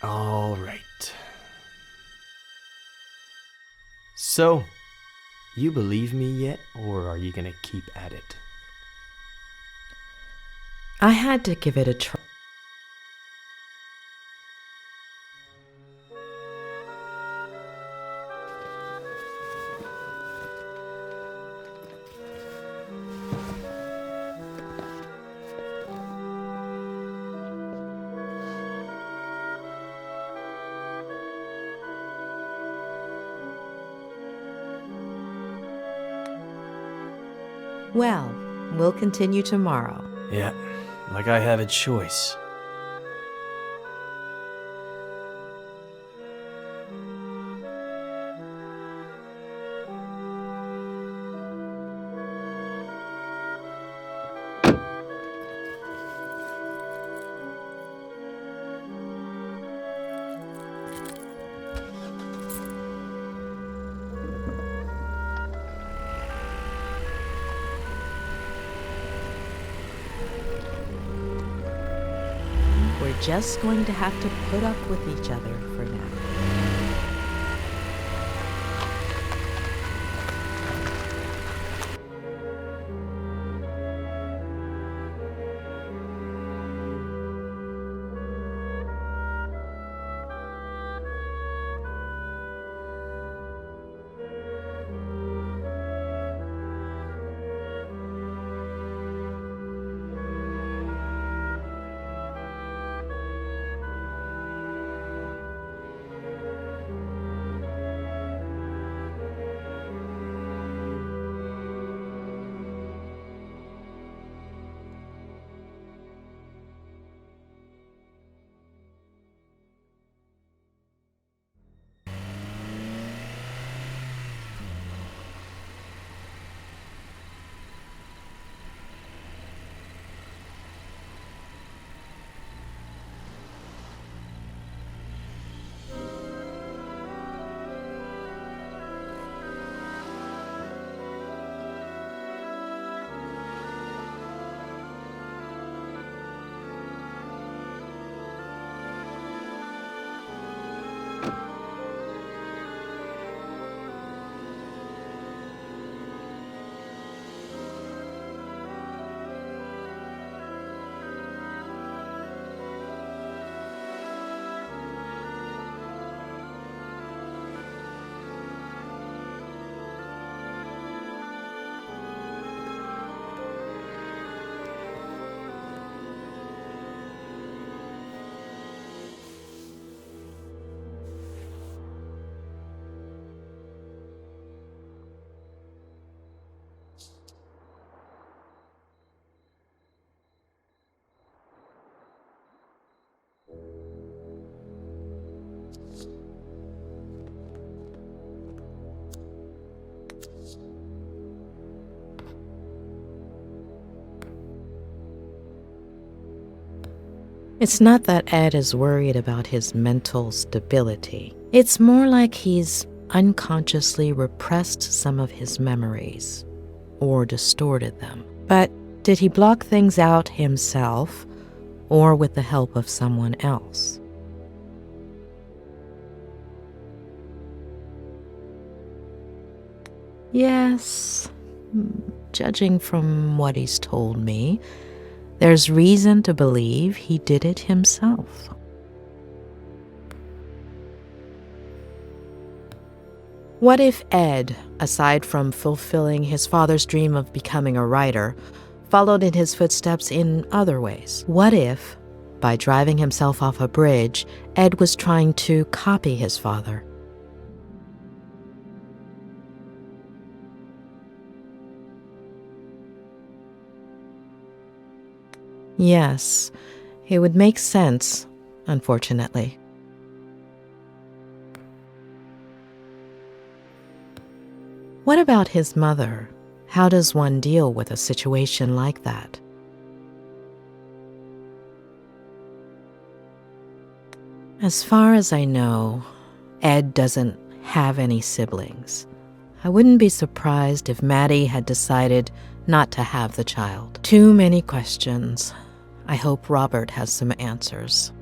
All right. So, you believe me yet, or are you gonna keep at it? I had to give it a try. Well, we'll continue tomorrow. Yeah, like I have a choice. We're just going to have to put up with each other for now. It's not that Ed is worried about his mental stability. It's more like he's unconsciously repressed some of his memories or distorted them. But did he block things out himself or with the help of someone else? Yes, judging from what he's told me, there's reason to believe he did it himself. What if Ed, aside from fulfilling his father's dream of becoming a writer, followed in his footsteps in other ways? What if, by driving himself off a bridge, Ed was trying to copy his father? Yes, it would make sense, unfortunately. What about his mother? How does one deal with a situation like that? As far as I know, Ed doesn't have any siblings. I wouldn't be surprised if Maddie had decided not to have the child. Too many questions. I hope Robert has some answers.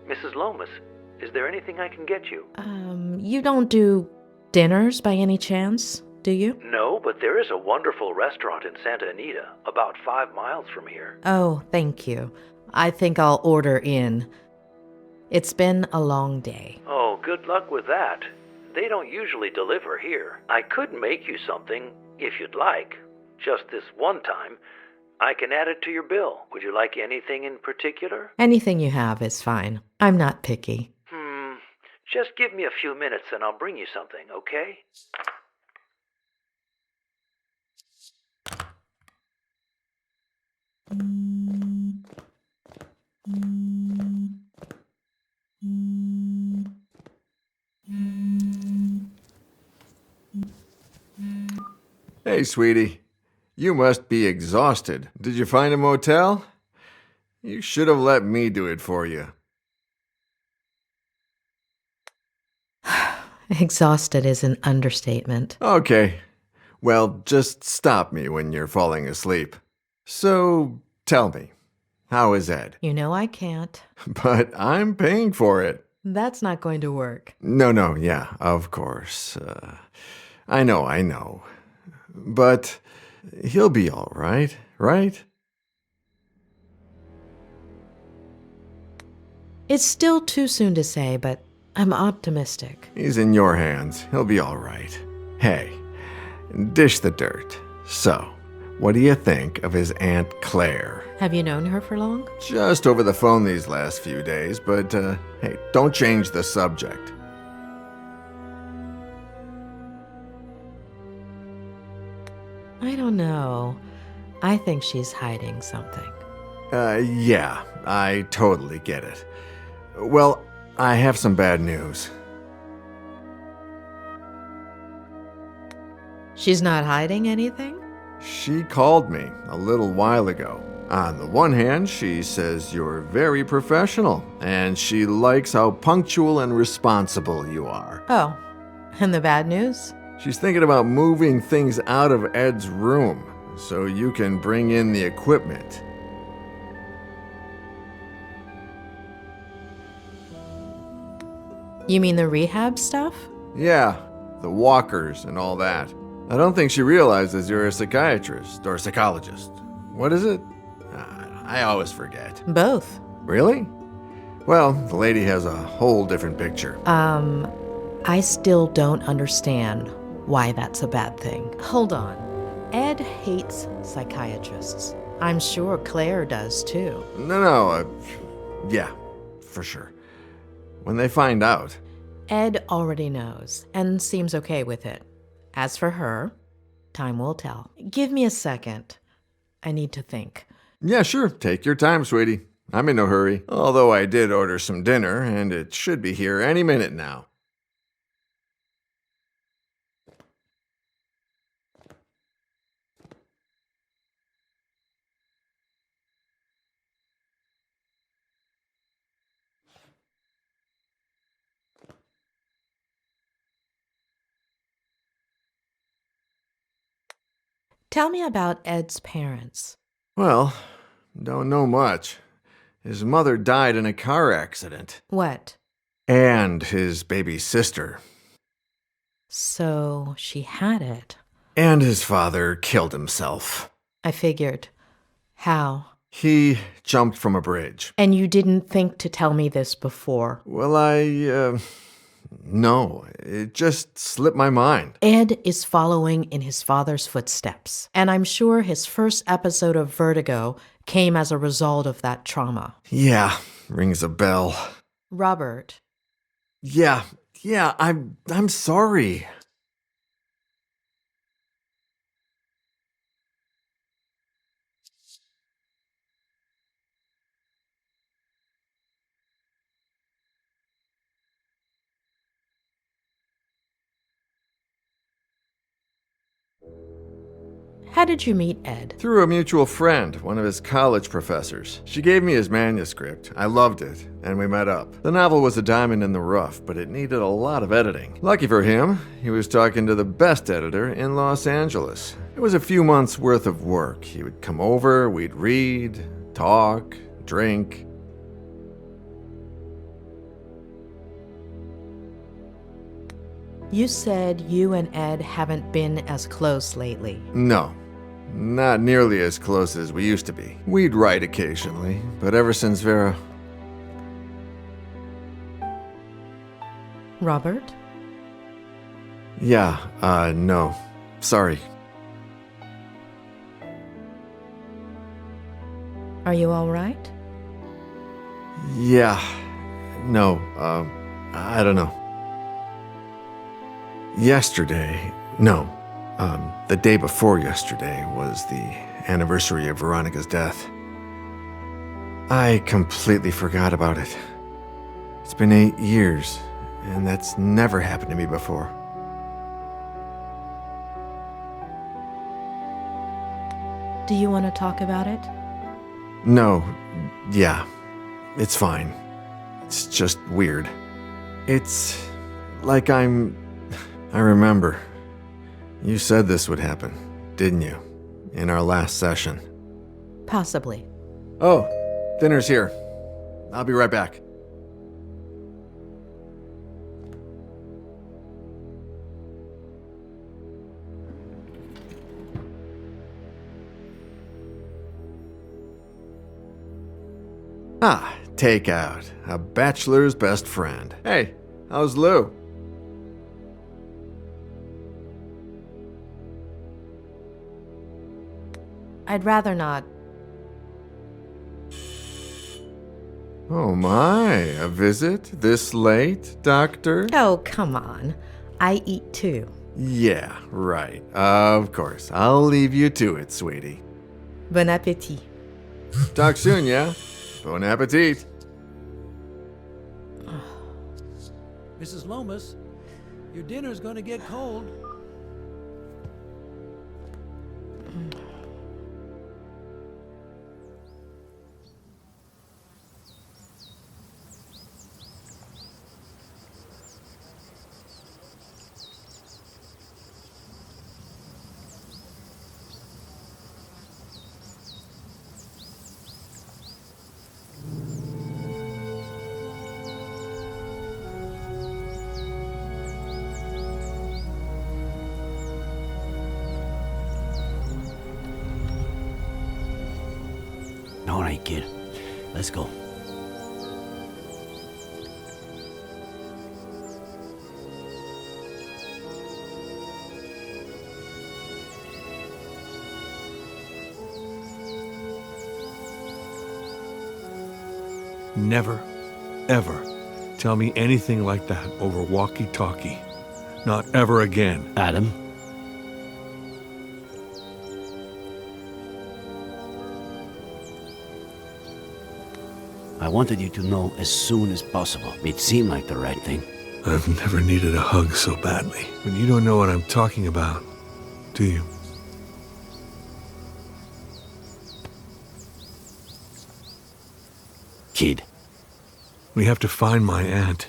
Mrs. Lomas, is there anything I can get you? You don't do dinners by any chance, do you? No, but there is a wonderful restaurant in Santa Anita, about 5 miles from here. Oh, thank you. I think I'll order in. It's been a long day. Oh, good luck with that. They don't usually deliver here. I could make you something, if you'd like. Just this one time. I can add it to your bill. Would you like anything in particular? Anything you have is fine. I'm not picky. Just give me a few minutes and I'll bring you something, okay? Hey, sweetie. You must be exhausted. Did you find a motel? You should have let me do it for you. Exhausted is an understatement. Okay. Well, just stop me when you're falling asleep. So, tell me, how is Ed? You know I can't. But I'm paying for it. That's not going to work. No, yeah, of course. I know. But he'll be all right, right? It's still too soon to say, but I'm optimistic. He's in your hands. He'll be all right. Hey, dish the dirt. So, what do you think of his Aunt Claire? Have you known her for long? Just over the phone these last few days, but hey, don't change the subject. I don't know. I think she's hiding something. Yeah, I totally get it. Well, I have some bad news. She's not hiding anything? She called me a little while ago. On the one hand, she says you're very professional, and she likes how punctual and responsible you are. Oh, and the bad news? She's thinking about moving things out of Ed's room so you can bring in the equipment. You mean the rehab stuff? Yeah, the walkers and all that. I don't think she realizes you're a psychiatrist or psychologist. What is it? I always forget. Both. Really? Well, the lady has a whole different picture. I still don't understand why that's a bad thing. Hold on. Ed hates psychiatrists. I'm sure Claire does too. No, yeah, for sure. When they find out. Ed already knows and seems okay with it. As for her, time will tell. Give me a second. I need to think. Yeah, sure. Take your time, sweetie. I'm in no hurry. Although I did order some dinner, and it should be here any minute now. Tell me about Ed's parents. Well, don't know much. His mother died in a car accident. What? And his baby sister. So she had it. And his father killed himself. I figured. How? He jumped from a bridge. And you didn't think to tell me this before? Well, no, it just slipped my mind. Ed is following in his father's footsteps, and I'm sure his first episode of Vertigo came as a result of that trauma. Yeah, rings a bell. Robert. Yeah, I'm sorry. How did you meet Ed? Through a mutual friend, one of his college professors. She gave me his manuscript. I loved it, and we met up. The novel was a diamond in the rough, but it needed a lot of editing. Lucky for him, he was talking to the best editor in Los Angeles. It was a few months' worth of work. He would come over, we'd read, talk, drink. You said you and Ed haven't been as close lately. No, not nearly as close as we used to be. We'd write occasionally, but ever since Vera... Robert? Yeah, no. Sorry. Are you all right? Yeah. No, I don't know. Yesterday, no, the day before yesterday was the anniversary of Veronica's death. I completely forgot about it. It's been 8 years, and that's never happened to me before. Do you want to talk about it? No, yeah, it's fine. It's just weird. It's like I remember. You said this would happen, didn't you? In our last session. Possibly. Oh, dinner's here. I'll be right back. Ah, takeout. A bachelor's best friend. Hey, how's Lou? I'd rather not. Oh my, a visit this late, Doctor? Oh, come on. I eat too. Yeah, right. Of course. I'll leave you to it, sweetie. Bon appétit. Talk soon, yeah? Bon appetit. Mrs. Lomas, your dinner's gonna get cold. All right, kid. Let's go. Never, ever tell me anything like that over walkie-talkie. Not ever again. Adam? I wanted you to know as soon as possible. It seemed like the right thing. I've never needed a hug so badly. But you don't know what I'm talking about, do you? Kid. We have to find my aunt.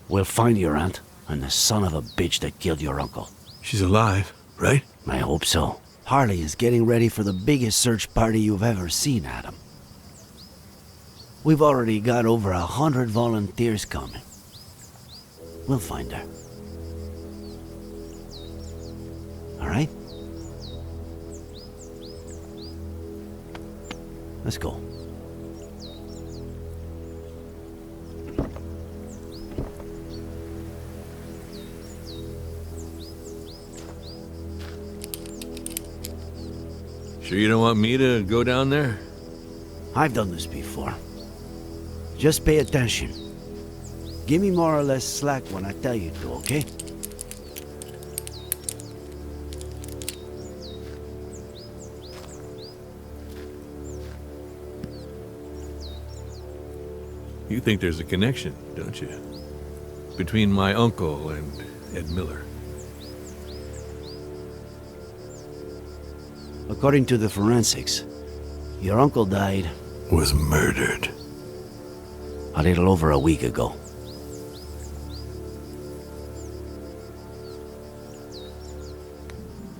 We'll find your aunt and the son of a bitch that killed your uncle. She's alive, right? I hope so. Harley is getting ready for the biggest search party you've ever seen, Adam. We've already got over 100 volunteers coming. We'll find her. All right? Let's go. Sure you don't want me to go down there? I've done this before. Just pay attention. Give me more or less slack when I tell you to, okay? You think there's a connection, don't you? Between my uncle and Ed Miller. According to the forensics, your uncle died Was murdered. a little over a week ago.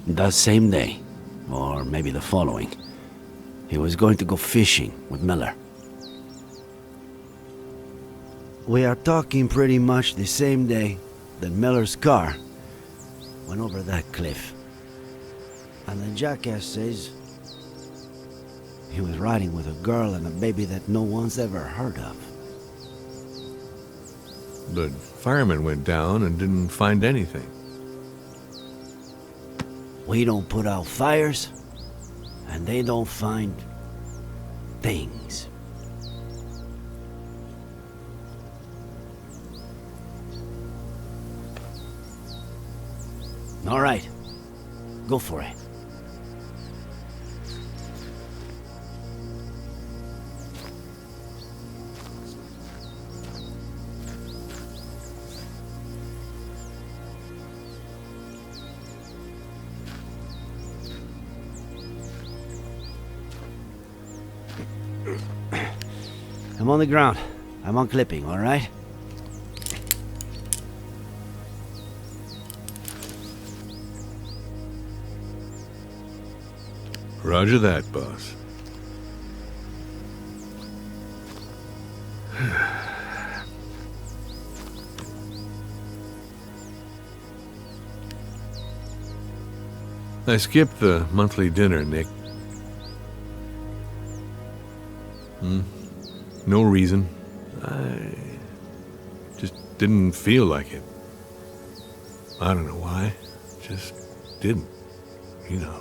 That same day, or maybe the following. He was going to go fishing with Miller. We are talking pretty much the same day that Miller's car went over that cliff. And the jackass says he was riding with a girl and a baby that no one's ever heard of. But firemen went down and didn't find anything. We don't put out fires, and they don't find things. All right, go for it. I'm on the ground. I'm on clipping, all right? Roger that, boss. I skipped the monthly dinner, Nick. No reason. I just didn't feel like it. I don't know why. Just didn't, you know.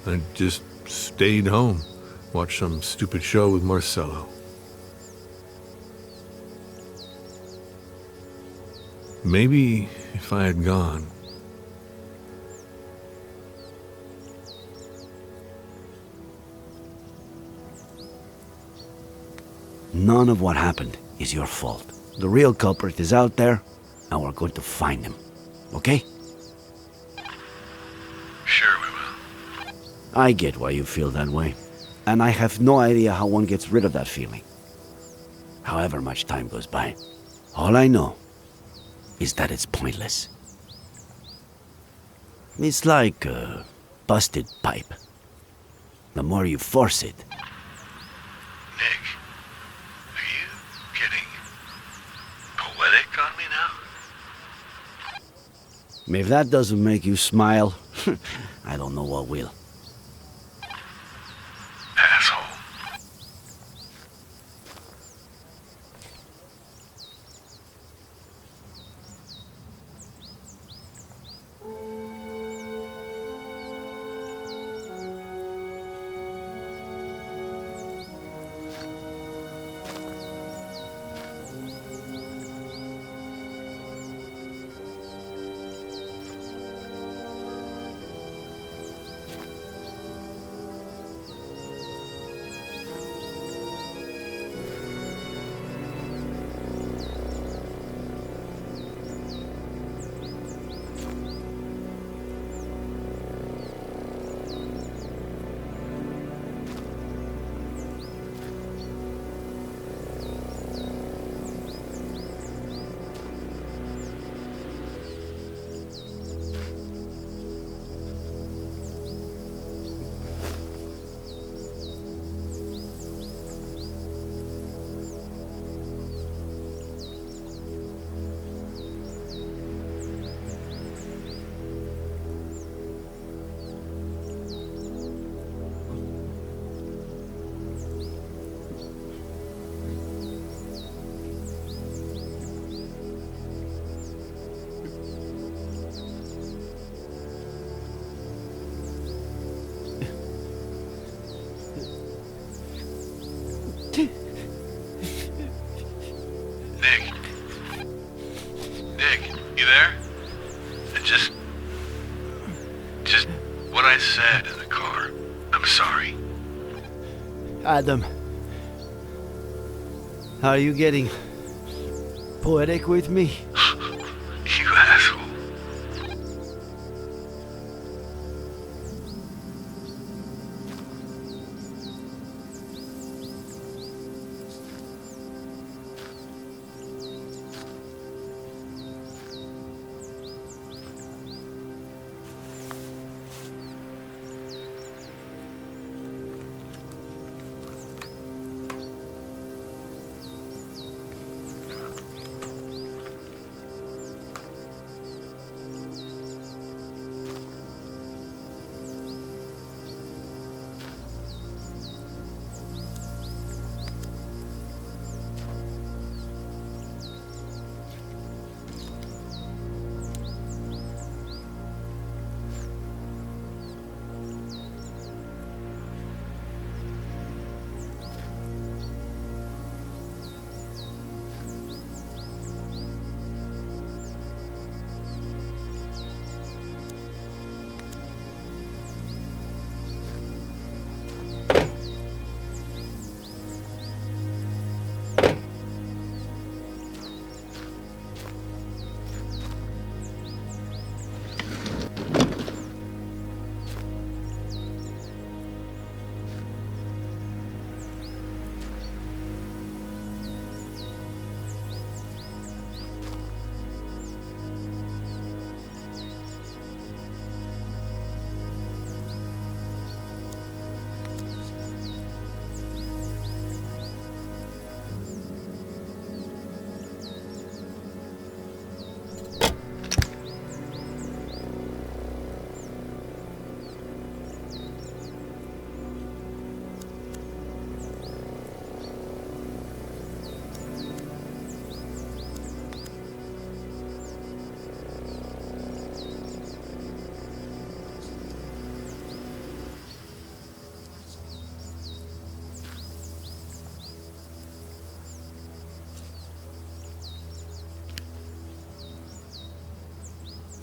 I just stayed home, watched some stupid show with Marcello. Maybe if I had gone. None of what happened is your fault. The real culprit is out there, and we're going to find him. Okay? Sure we will. I get why you feel that way. And I have no idea how one gets rid of that feeling. However much time goes by. All I know is that it's pointless. It's like a busted pipe. The more you force it, Nick, are you getting poetic on me now? if that doesn't make you smile, I don't know what will. Asshole. Nick, you there? Just what I said in the car. I'm sorry. Adam, are you getting poetic with me? You asshole.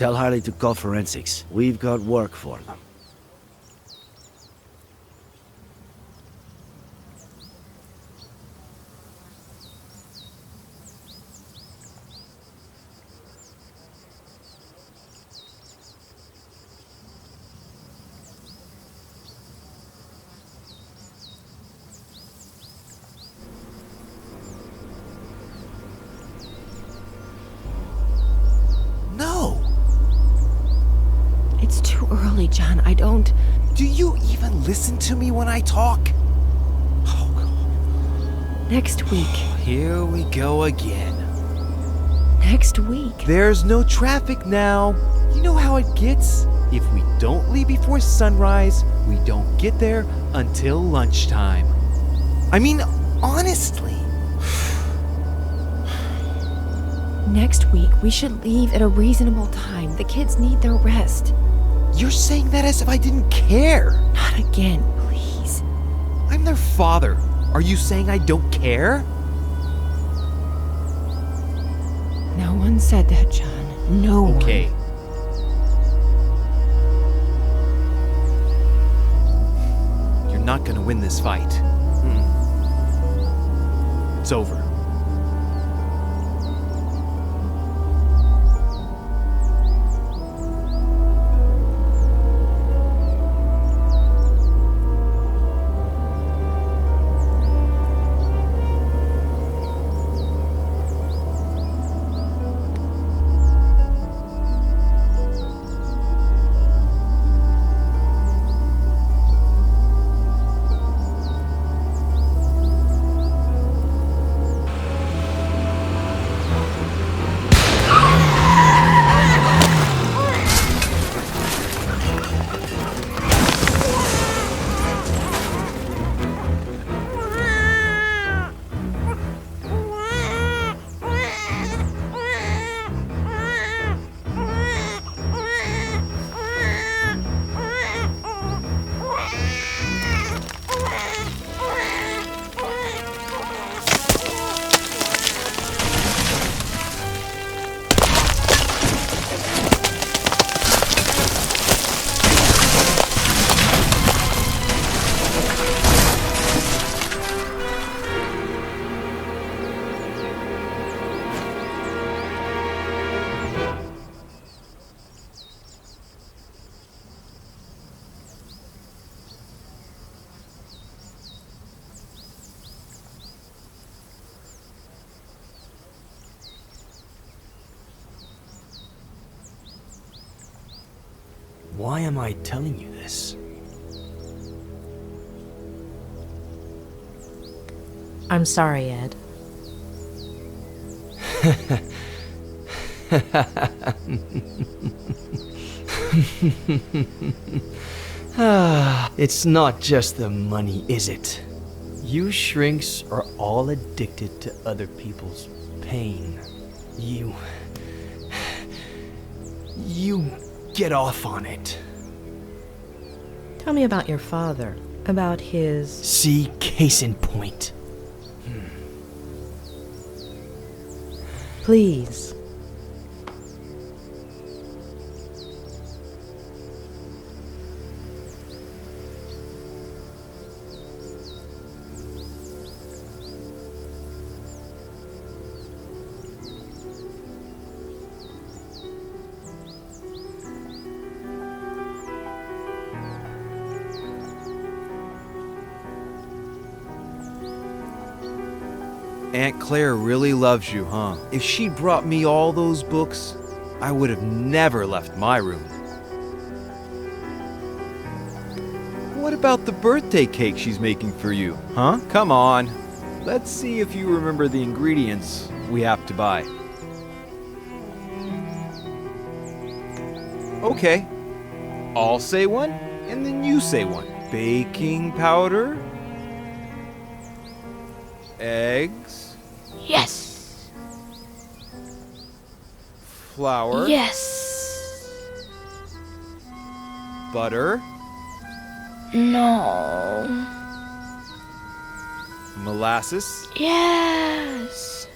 Tell Harley to call forensics. We've got work for them. No! It's too early, John. I don't... Do you even listen to me when I talk? Next week. Here we go again. Next week. There's no traffic now. You know how it gets? If we don't leave before sunrise, we don't get there until lunchtime. I mean, honestly. Next week, we should leave at a reasonable time. The kids need their rest. You're saying that as if I didn't care. Not again, please. I'm their father. Are you saying I don't care? No one said that, John. No one. Okay. You're not gonna win this fight. It's over. Why am I telling you this? I'm sorry, Ed. It's not just the money, is it? You shrinks are all addicted to other people's pain. You get off on it. Tell me about your father. About his... See, case in point. Please. Aunt Claire really loves you, huh? If she'd brought me all those books, I would have never left my room. What about the birthday cake she's making for you, huh? Come on. Let's see if you remember the ingredients we have to buy. Okay. I'll say one, and then you say one. Baking powder, eggs, Yes. flour, Yes. butter, No. molasses, Yes.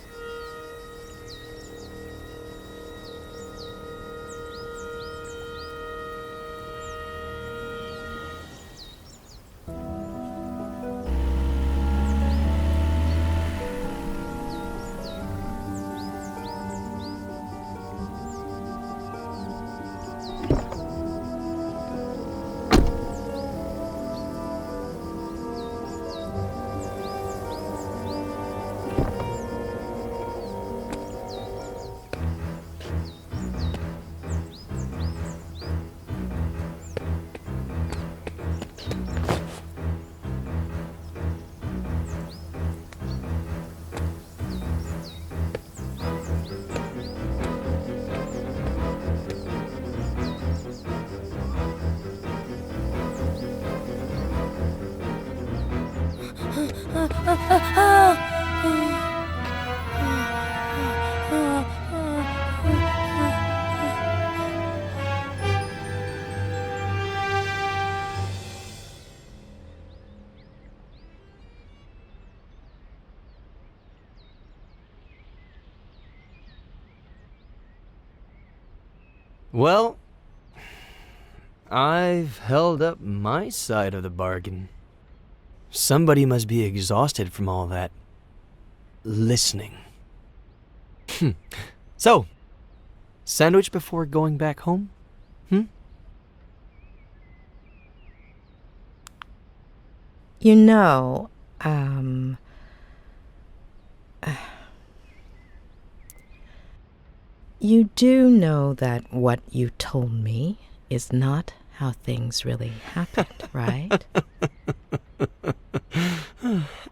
Well, I've held up my side of the bargain. Somebody must be exhausted from all that listening. So, sandwich before going back home? You know, you do know that what you told me is not how things really happened, right?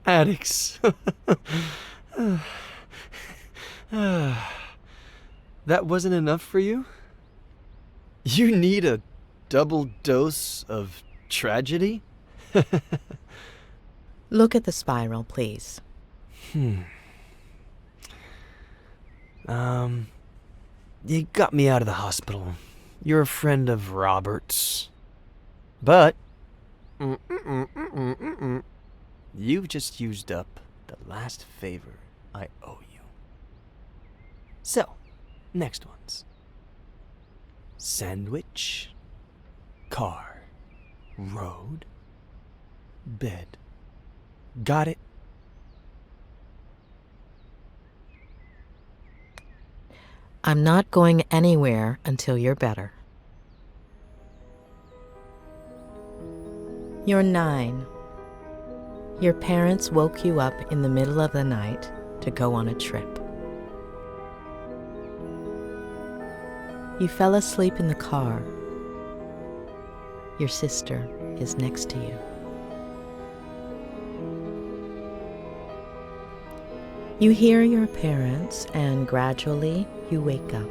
Addicts. That wasn't enough for you? You need a double dose of tragedy? Look at the spiral, please. You got me out of the hospital. You're a friend of Robert's. But you've just used up the last favor I owe you. So, next ones. Sandwich, car, road, bed. Got it? I'm not going anywhere until you're better. You're 9. Your parents woke you up in the middle of the night to go on a trip. You fell asleep in the car. Your sister is next to you. You hear your parents, and gradually you wake up.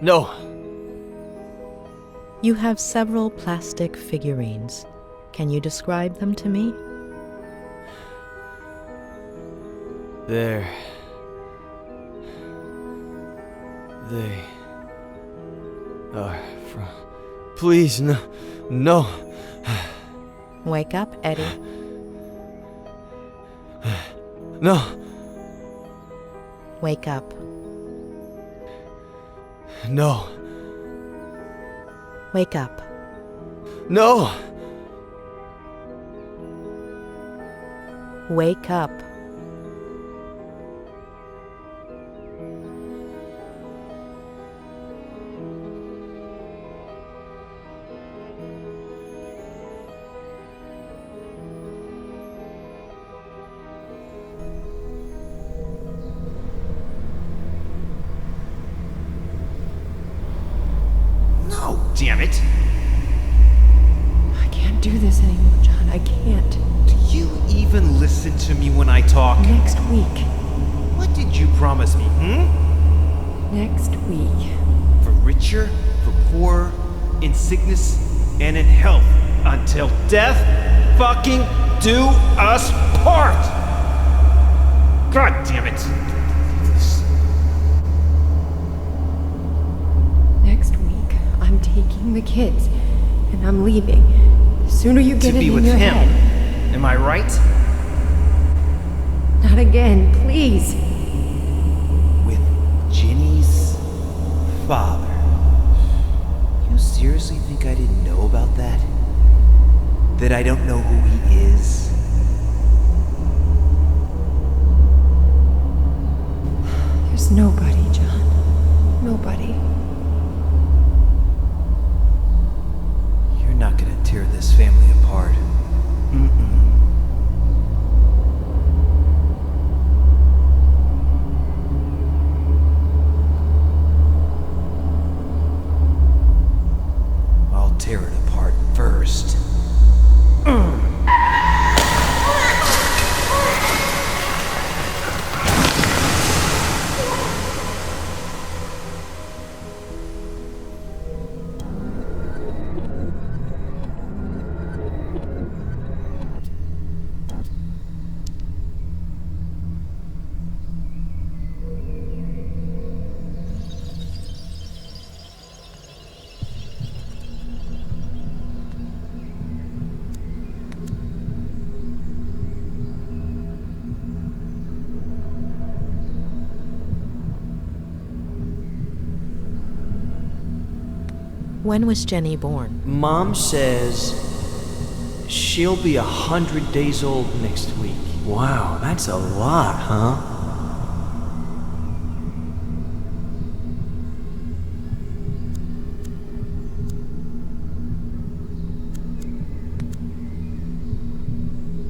No. You have several plastic figurines. Can you describe them to me? They are from... Please, no. Wake up, Eddie. No. Wake up. No. Wake up. No. Wake up. Damn it! I can't do this anymore, John. I can't. Do you even listen to me when I talk? Next week. What did you promise me, Next week. For richer, for poorer, in sickness, and in health, until death fucking do us part! God damn it! Next week, I'm taking the kids, and I'm leaving. The sooner you get To it be in with your him. head. Am I right? Not again, please. With Ginny's father. You seriously think I didn't know about that? That I don't know who he is? There's nobody, John. Nobody. You're not gonna tear this family apart. I'll tear it apart first. When was Jenny born? Mom says she'll be 100 days old next week. Wow, that's a lot, huh?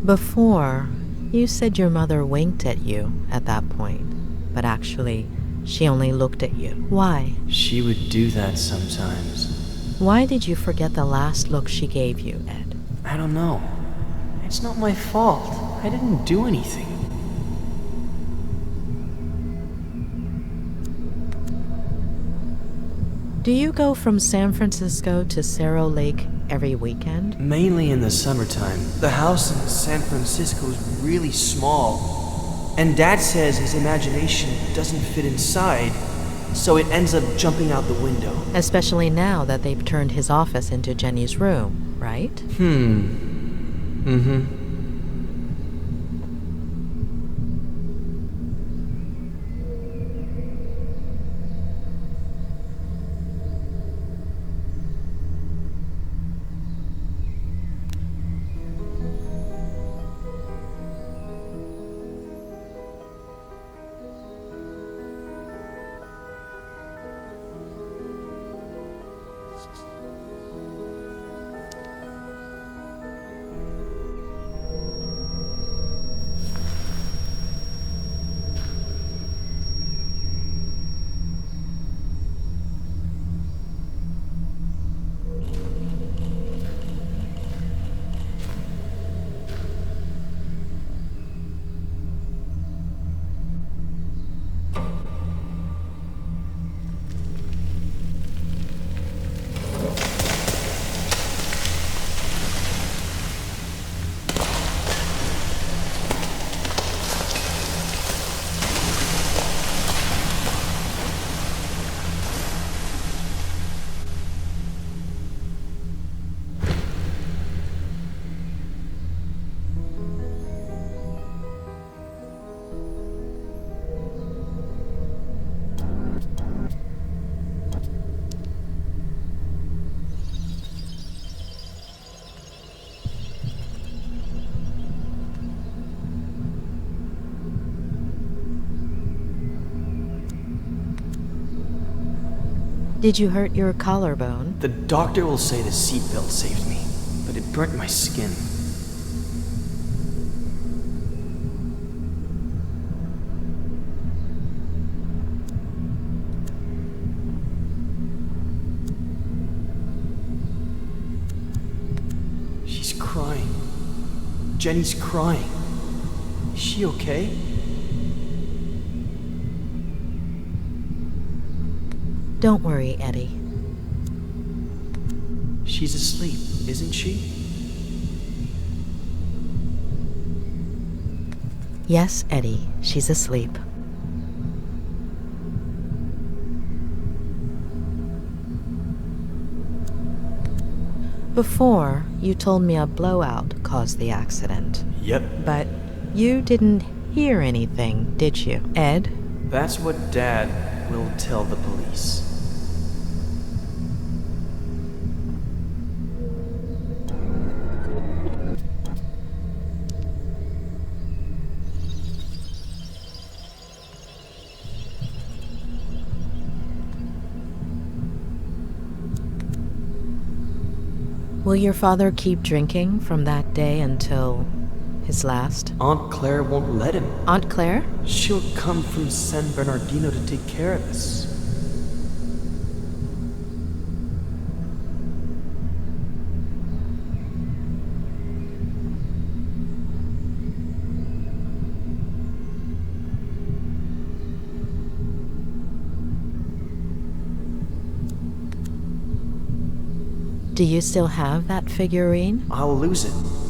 Before, you said your mother winked at you at that point, but actually, she only looked at you. Why? She would do that sometimes. Why did you forget the last look she gave you, Ed? I don't know. It's not my fault. I didn't do anything. Do you go from San Francisco to Cerro Lake every weekend? Mainly in the summertime. The house in San Francisco is really small. And Dad says his imagination doesn't fit inside, so it ends up jumping out the window. Especially now that they've turned his office into Jenny's room, right? Mm-hmm. Did you hurt your collarbone? The doctor will say the seatbelt saved me, but it burnt my skin. She's crying. Jenny's crying. Is she okay? Don't worry, Eddie. She's asleep, isn't she? Yes, Eddie, she's asleep. Before, you told me a blowout caused the accident. Yep. But you didn't hear anything, did you, Ed? That's what Dad will tell the police. Will your father keep drinking from that day until his last? Aunt Claire won't let him. Aunt Claire? She'll come from San Bernardino to take care of us. Do you still have that figurine? I'll lose it.